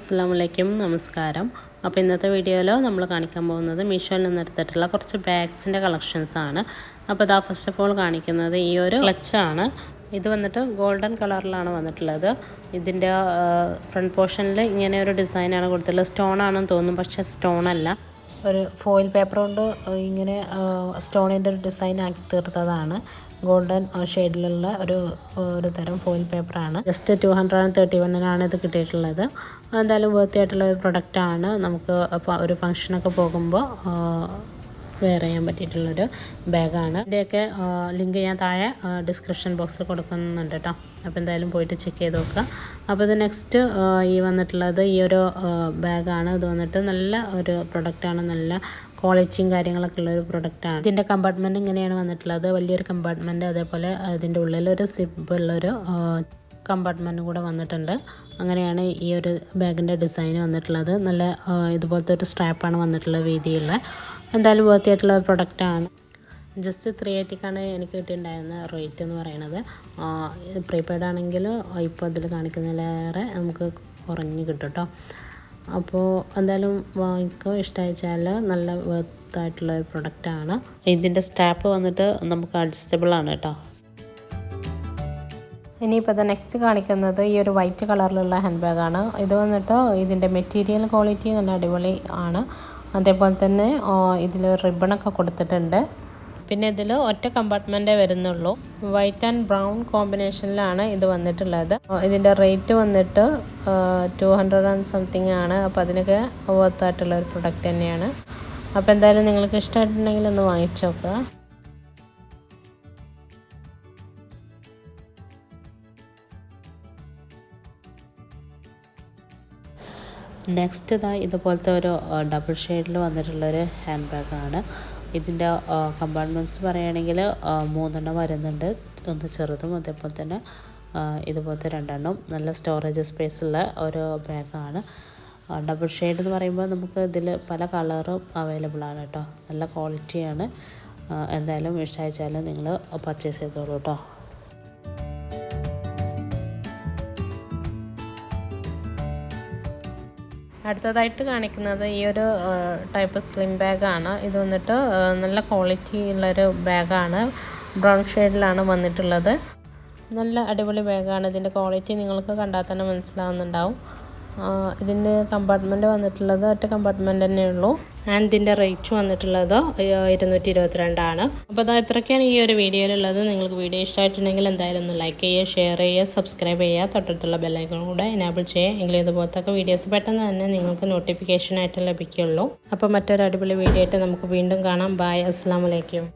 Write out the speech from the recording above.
അസ്സലാമു നമസ്കാരം. അപ്പോൾ ഇന്നത്തെ വീഡിയോയിൽ നമ്മൾ കാണിക്കാൻ പോകുന്നത് മീഷോയിൽ നിന്ന് എടുത്തിട്ടുള്ള കുറച്ച് ബാഗ്സിൻ്റെ കളക്ഷൻസ് ആണ്. അപ്പോൾ ഇതാ ഫസ്റ്റ് ഓഫ് ഓൾ കാണിക്കുന്നത് ഈ ഒരു ക്ലച്ചാണ്. ഇത് വന്നിട്ട് ഗോൾഡൻ കളറിലാണ് വന്നിട്ടുള്ളത്. ഇതിൻ്റെ ഫ്രണ്ട് പോർഷനിൽ ഇങ്ങനെ ഒരു ഡിസൈനാണ് കൊടുത്തിട്ടുള്ളത്. സ്റ്റോൺ ആണെന്ന് തോന്നും, പക്ഷേ സ്റ്റോൺ അല്ല. ഒരു ഫോയിൽ പേപ്പർ കൊണ്ട് ഇങ്ങനെ സ്റ്റോണിൻ്റെ ഒരു ഡിസൈൻ ആക്കി തീർത്തതാണ്. ഗോൾഡൻ ഷെയ്ഡിലുള്ള ഒരു തരം ഫോയിൽ പേപ്പറാണ്. ജസ്റ്റ് 231 ഇത് കിട്ടിയിട്ടുള്ളത്. എന്തായാലും വർത്തി ആയിട്ടുള്ള ഒരു പ്രൊഡക്റ്റാണ്. നമുക്ക് ഒരു ഫംഗ്ഷനൊക്കെ പോകുമ്പോൾ വെയർ ചെയ്യാൻ പറ്റിയിട്ടുള്ളൊരു ബാഗാണ്. ഇതിൻ്റെയൊക്കെ ലിങ്ക് ഞാൻ താഴെ ഡിസ്ക്രിപ്ഷൻ ബോക്സിൽ കൊടുക്കുന്നുണ്ട് കേട്ടോ. അപ്പോൾ എന്തായാലും പോയിട്ട് ചെക്ക് ചെയ്ത് നോക്കുക. അപ്പോൾ ഇത് നെക്സ്റ്റ് ഈ വന്നിട്ടുള്ളത് ഈ ഒരു ബാഗാണ്. ഇത് വന്നിട്ട് നല്ല ഒരു പ്രൊഡക്റ്റാണ്. നല്ല ക്വാളിറ്റിയും കാര്യങ്ങളൊക്കെ ഉള്ളൊരു പ്രൊഡക്റ്റാണ്. ഇതിൻ്റെ കമ്പാർട്ട്മെൻറ്റ് ഇങ്ങനെയാണ് വന്നിട്ടുള്ളത്. വലിയൊരു കമ്പാർട്ട്മെൻറ്റ്, അതേപോലെ അതിൻ്റെ ഉള്ളിലൊരു സിബുള്ളൊരു കമ്പാർട്ട്മെൻറ്റും കൂടെ വന്നിട്ടുണ്ട്. അങ്ങനെയാണ് ഈ ഒരു ബാഗിൻ്റെ ഡിസൈൻ വന്നിട്ടുള്ളത്. നല്ല ഇതുപോലത്തെ ഒരു സ്ട്രാപ്പാണ് വന്നിട്ടുള്ളത്, വീതിയുള്ള. എന്തായാലും വർത്തി ആയിട്ടുള്ള ഒരു പ്രൊഡക്റ്റാണ്. ജസ്റ്റ് 380 എനിക്ക് കിട്ടിയിട്ടുണ്ടായിരുന്ന റേറ്റ് എന്ന് പറയുന്നത്. പ്രീപെയ്ഡ് ആണെങ്കിൽ ഇപ്പോൾ ഇതിൽ കാണിക്കുന്നതിലേറെ നമുക്ക് കുറഞ്ഞ് കിട്ടും കേട്ടോ. അപ്പോൾ എന്തായാലും വാങ്ങിക്കോ, ഇഷ്ടമായിച്ചാൽ നല്ല വർത്തായിട്ടുള്ള ഒരു പ്രൊഡക്റ്റാണ്. ഇതിൻ്റെ സ്ട്രാപ്പ് വന്നിട്ട് നമുക്ക് അഡ്ജസ്റ്റബിൾ ആണ് കേട്ടോ. ഇനിയിപ്പോൾ ഇത് നെക്സ്റ്റ് കാണിക്കുന്നത് ഈ ഒരു വൈറ്റ് കളറിലുള്ള ഹാൻഡ് ബാഗാണ്. ഇത് വന്നിട്ട് ഇതിൻ്റെ മെറ്റീരിയൽ ക്വാളിറ്റി നല്ല അടിപൊളി ആണ്. അതേപോലെ തന്നെ ഇതിൽ റിബണൊക്കെ കൊടുത്തിട്ടുണ്ട്. പിന്നെ ഇതിൽ ഒറ്റ കമ്പാർട്ട്മെൻറ്റേ വരുന്നുള്ളൂ. വൈറ്റ് ആൻഡ് ബ്രൗൺ കോമ്പിനേഷനിലാണ് ഇത് വന്നിട്ടുള്ളത്. ഇതിൻ്റെ റേറ്റ് വന്നിട്ട് 200 and something ആണ്. അപ്പോൾ അതിനൊക്കെ വർത്തായിട്ടുള്ള ഒരു പ്രൊഡക്റ്റ് തന്നെയാണ്. അപ്പോൾ എന്തായാലും നിങ്ങൾക്ക് ഇഷ്ടമായിട്ടുണ്ടെങ്കിൽ ഒന്ന് വാങ്ങിച്ചു നോക്കുക. നെക്സ്റ്റ് ഇതുപോലത്തെ ഒരു ഡബിൾ ഷെയ്ഡിൽ വന്നിട്ടുള്ളൊരു ഹാൻഡ് ബാഗാണ്. ഇതിൻ്റെ കമ്പാർട്ട്മെൻറ്റ്സ് പറയുകയാണെങ്കിൽ 3 വരുന്നുണ്ട്. ഒന്ന് ചെറുതും അതേപോലെ തന്നെ ഇതുപോലത്തെ 2 നല്ല സ്റ്റോറേജ് സ്പേസുള്ള ഒരു ബാഗാണ്. ഡബിൾ ഷെയ്ഡ് എന്ന് പറയുമ്പോൾ നമുക്ക് ഇതിൽ പല കളറും അവൈലബിൾ ആണ് കേട്ടോ. നല്ല ക്വാളിറ്റിയാണ്. എന്തായാലും ഇഷ്ടമായിച്ചാൽ നിങ്ങൾ പർച്ചേസ് ചെയ്തോളൂ കേട്ടോ. അടുത്തതായിട്ട് കാണിക്കുന്നത് ഈ ഒരു ടൈപ്പ് സ്ലിം ബാഗാണ്. ഇത് വന്നിട്ട് നല്ല ക്വാളിറ്റി ഉള്ളൊരു ബാഗാണ്. ബ്രൗൺ ഷെയ്ഡിലാണ് വന്നിട്ടുള്ളത്. നല്ല അടിപൊളി ബാഗാണ്. ഇതിൻ്റെ ക്വാളിറ്റി നിങ്ങൾക്ക് കണ്ടാൽ തന്നെ മനസ്സിലാവുന്നുണ്ടാവും. ഇതിൻ്റെ കമ്പാർട്ട്മെൻറ്റ് വന്നിട്ടുള്ളത് ഒറ്റ കമ്പാർട്ട്മെൻറ്റ് തന്നെ ഉള്ളൂ. ആൻഡ് ഇതിൻ്റെ റേറ്റ് വന്നിട്ടുള്ളത് 222 അപ്പോൾ അത് ഇത്രയൊക്കെയാണ് ഈ ഒരു വീഡിയോയിലുള്ളത്. നിങ്ങൾക്ക് വീഡിയോ ഇഷ്ടമായിട്ടുണ്ടെങ്കിൽ എന്തായാലും ഒന്ന് ലൈക്ക് ചെയ്യുക, ഷെയർ ചെയ്യുക, സബ്സ്ക്രൈബ് ചെയ്യുക, തൊട്ടടുത്തുള്ള ബെല്ലൈക്കൺ കൂടെ എനേബിൾ ചെയ്യുക. എങ്കിലും ഇതുപോലത്തെ വീഡിയോസ് പെട്ടെന്ന് തന്നെ നിങ്ങൾക്ക് നോട്ടിഫിക്കേഷനായിട്ട് ലഭിക്കുള്ളൂ. അപ്പോൾ മറ്റൊരു അടിപൊളി വീഡിയോ ആയിട്ട് നമുക്ക് വീണ്ടും കാണാം. ബൈ. അസ്സലാമു അലൈക്കും.